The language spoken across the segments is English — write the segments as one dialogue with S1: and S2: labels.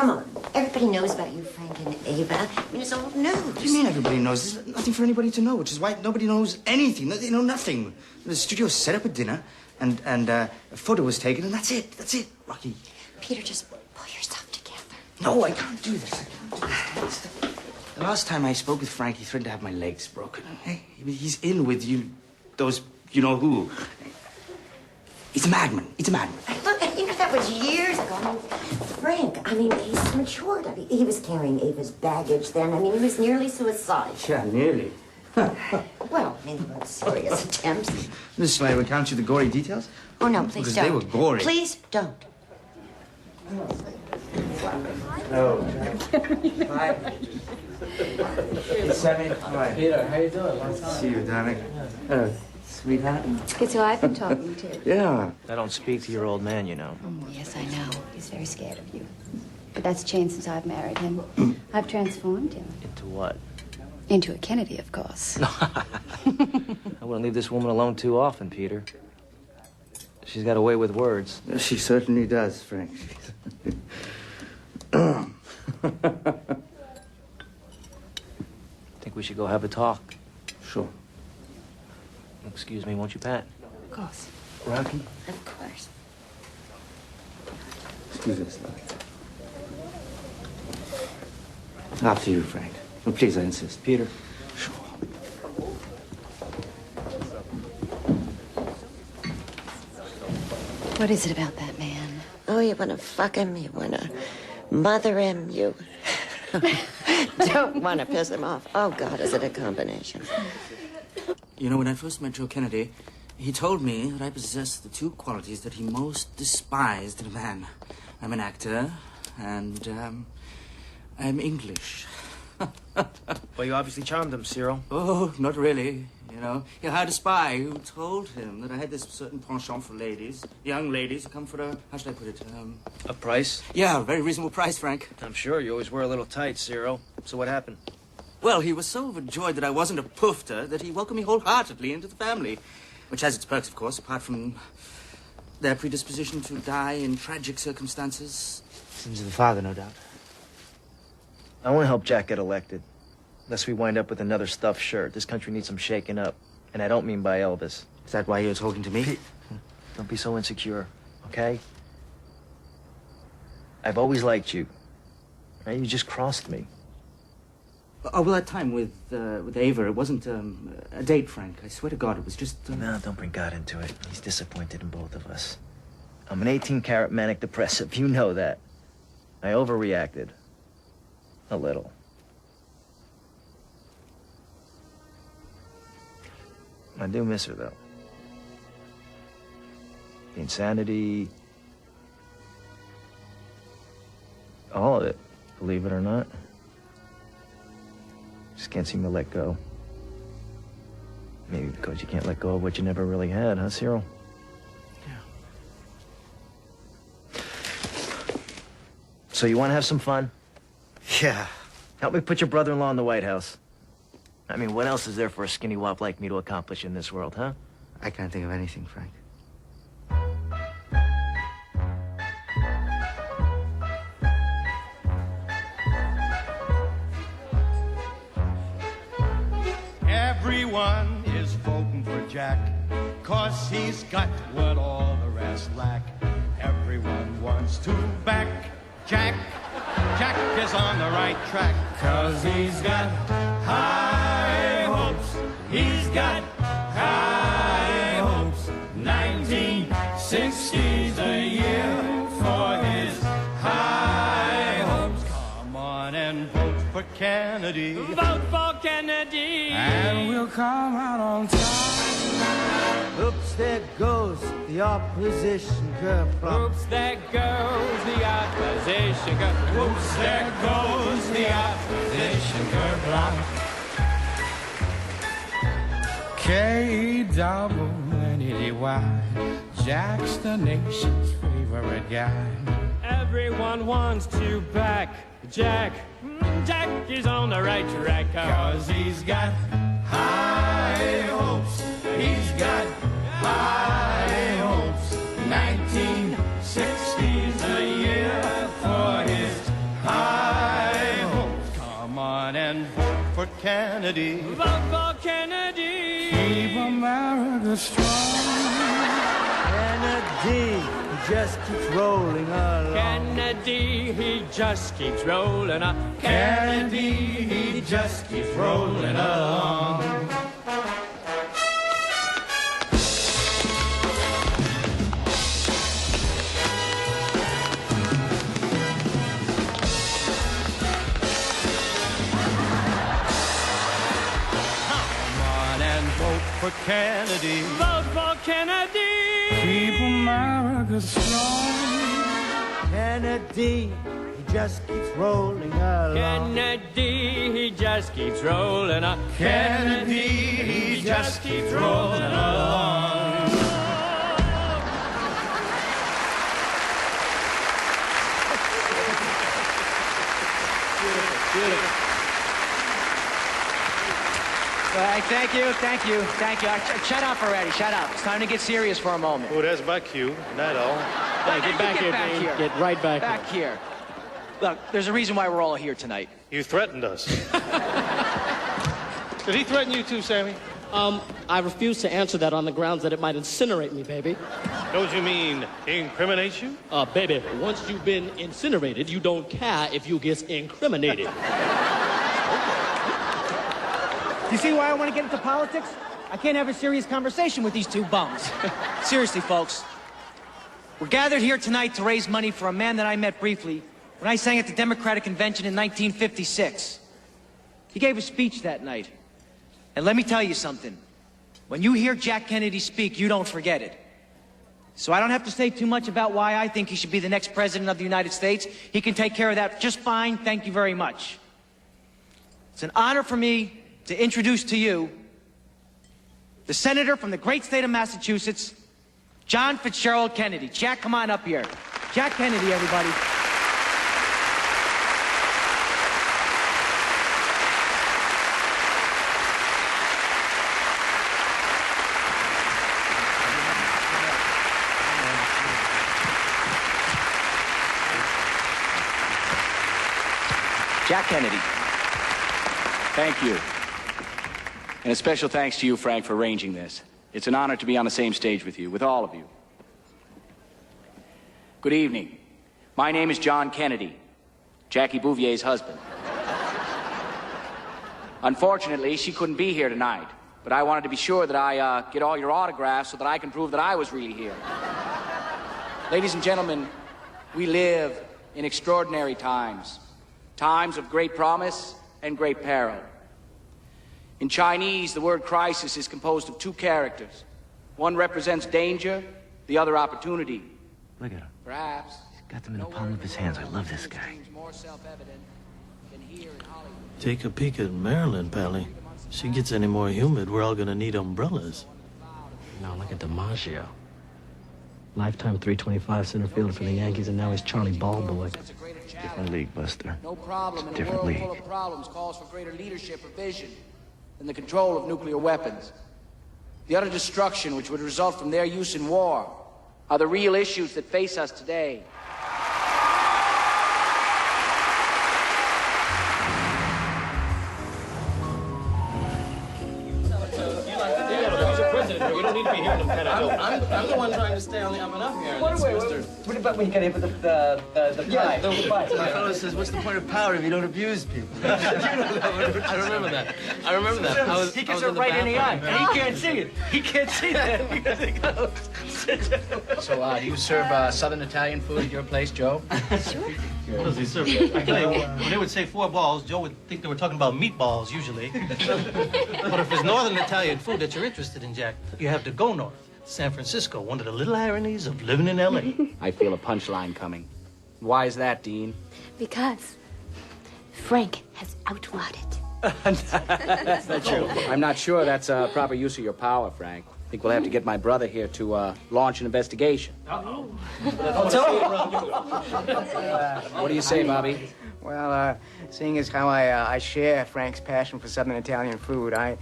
S1: Come on. Everybody knows about you, Frank and Ava. I mean, it's old news.
S2: What do you mean everybody knows? There's nothing for anybody to know, which is why nobody knows anything. They know nothing. The studio set up a dinner, and a photo was taken, and that's it. That's it, Rocky.
S1: Peter, just pull yourself together.
S2: No, I can't do this. I can't do this. The last time I spoke with Frank, he threatened to have my legs broken. Hey, he's in with those you-know-who. He's a madman. He's a madman.
S1: Look, you know, that was years ago. I mean, Frank, he's matured. He was carrying Ava's baggage then. He was nearly suicidal.
S2: Yeah, nearly.
S1: Well, there were serious attempts.
S2: Miss Slade, we can't you the gory details?
S1: Oh, no, please
S2: because
S1: don't.
S2: They were gory.
S1: Please don't.
S2: No. Hi. Sammy. Hi.
S3: Peter, how you doing? Long time.
S2: See you, darling. Sweetheart.
S4: It's who I've been talking to.
S2: Yeah.
S3: I don't speak to your old man, you know.
S4: Oh, yes, I know. He's very scared of you. But that's changed since I've married him. I've transformed him.
S3: Into what?
S4: Into a Kennedy, of course.
S3: I wouldn't leave this woman alone too often, Peter. She's got a way with words.
S2: She certainly does, Frank.
S3: Think we should go have a talk?
S2: Sure.
S3: Excuse me, won't you, Pat?
S4: Of course.
S2: Rocky?
S1: Of course.
S2: Excuse us, love. After you, Frank. Oh, please, I insist.
S3: Peter.
S2: Sure.
S4: What is it about that man?
S1: Oh, you want to fuck him? You want to mother him? You don't want to piss him off. Oh, God, is it a combination?
S2: You know, when I first met Joe Kennedy, he told me that I possessed the two qualities that he most despised in a man. I'm an actor, and, I'm English.
S3: Well, you obviously charmed him, Cyril.
S2: Oh, not really. You know, he hired a spy who told him that I had this certain penchant for ladies, young ladies who come for how should I put it?
S3: A price?
S2: Yeah, a very reasonable price, Frank.
S3: I'm sure you always wear a little tight, Cyril. So what happened?
S2: Well, he was so overjoyed that I wasn't a poofter that he welcomed me wholeheartedly into the family, which has its perks, of course, apart from their predisposition to die in tragic circumstances.
S3: Sins of the father, no doubt. I want to help Jack get elected. Lest we wind up with another stuffed shirt. This country needs some shaking up. And I don't mean by Elvis.
S2: Is that why you're talking to me?
S3: Don't be so insecure, okay? I've always liked you. Right? You just crossed me.
S2: Oh, well, that time with Ava, it wasn't a date, Frank. I swear to God, it was just...
S3: No, don't bring God into it. He's disappointed in both of us. I'm an 18-carat manic depressive. You know that. I overreacted. A little. I do miss her, though. The insanity. All of it, believe it or not. Just can't seem to let go. Maybe because you can't let go of what you never really had, huh, Cyril?
S2: Yeah.
S3: So you want to have some fun?
S2: Yeah.
S3: Help me put your brother-in-law in the White House. I mean, what else is there for a skinny wop like me to accomplish in this world, huh?
S2: I can't think of anything, Frank.
S5: Everyone is voting for Jack, 'cause he's got what all the rest lack. Everyone wants to back Jack. Jack is on the right track, 'cause he's got high hopes. He's got high hopes. 1960's a year for his high hopes. Come on and vote for Kennedy.
S6: Vote for Kennedy.
S5: And we'll come out on top.
S7: Oops, there goes the opposition kerplunk.
S6: Oops, there goes the opposition.
S5: Oops, there goes the opposition kerplunk. K-double-N-E-D-Y. Jack's the nation's favorite guy.
S6: Everyone wants to back Jack. Jack is on the right track.
S5: 'Cause he's got high hopes. He's got high hopes. 1960's a year for his Kennedy.
S6: Vote for Kennedy.
S5: Keep America strong.
S7: Kennedy, he just keeps rolling along.
S6: Kennedy, he just keeps rolling up.
S5: Kennedy, he just keeps rolling along. Vote for Kennedy.
S6: Vote for Kennedy.
S5: Keep America strong.
S7: Kennedy, he just keeps rolling along.
S6: Kennedy, he just keeps rolling up.
S5: Kennedy, he just keeps rolling along.
S8: Thank you. Shut up already, shut up. It's time to get serious for a moment.
S9: Oh, that's my cue, not all.
S6: Get back here, Dane. Get right back here.
S8: Back here. Look, there's a reason why we're all here tonight.
S9: You threatened us. Did he threaten you too, Sammy?
S10: I refuse to answer that on the grounds that it might incinerate me, baby.
S9: Don't you mean incriminate you?
S10: Baby, once you've been incinerated, you don't care if you get incriminated.
S8: You see why I want to get into politics? I can't have a serious conversation with these two bums. Seriously, folks. We're gathered here tonight to raise money for a man that I met briefly when I sang at the Democratic Convention in 1956. He gave a speech that night. And let me tell you something. When you hear Jack Kennedy speak, you don't forget it. So I don't have to say too much about why I think he should be the next president of the United States. He can take care of that just fine. Thank you very much. It's an honor for me to introduce to you the senator from the great state of Massachusetts, John Fitzgerald Kennedy. Jack, come on up here. Jack Kennedy, everybody.
S11: Jack Kennedy, thank you. And a special thanks to you, Frank, for arranging this. It's an honor to be on the same stage with you, with all of you. Good evening. My name is John Kennedy, Jackie Bouvier's husband. Unfortunately, she couldn't be here tonight, but I wanted to be sure that I get all your autographs so that I can prove that I was really here. Ladies and gentlemen, we live in extraordinary times, times of great promise and great peril. In Chinese, the word crisis is composed of two characters. One represents danger, the other opportunity.
S3: Look at him.
S11: Perhaps.
S3: He's got them in the palm of his hands. I love this guy.
S12: Take a peek at Marilyn, Pally. If she gets any more humid, we're all gonna need umbrellas.
S10: Now look at DiMaggio. Lifetime .325 center fielder for the Yankees, and now he's Charlie Ballboy.
S3: Different league, Buster.
S11: No problem in a
S3: Different
S11: world
S3: league.
S11: full of problems calls for greater leadership or vision than the control of nuclear weapons. The utter destruction which would result from their use in war are the real issues that face us today.
S10: We don't need to be hearing them kind of jokes. I'm the one trying to stay on the up and up here. What about when you get hit with the pie? The pie.
S7: My fellow says, what's the point of power if you don't abuse people?
S10: I remember that.
S8: He gets it right in the eye, and he can't see it. He can't see that because it goes.
S11: So, do you serve Southern Italian food at your place, Joe?
S12: What does he serve? I tell you, when they would say 4 balls, Joe would think they were talking about meatballs, usually. But if it's Northern Italian food that you're interested in, Jack, you have to go north. San Francisco, one of the little ironies of living in L.A.
S11: I feel a punchline coming. Why is that, Dean?
S4: Because Frank has outlawed it.
S11: That's not true. I'm not sure that's a proper use of your power, Frank. I think we'll have to get my brother here to launch an investigation.
S8: Uh-oh.
S11: What do you say, Bobby?
S13: Well, seeing as how I share Frank's passion for Southern Italian food, I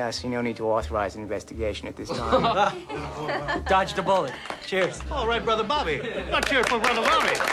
S13: see no need to authorize an investigation at this time.
S8: Dodged a bullet. Cheers.
S12: All right, Brother Bobby. Let's cheer for Brother Bobby.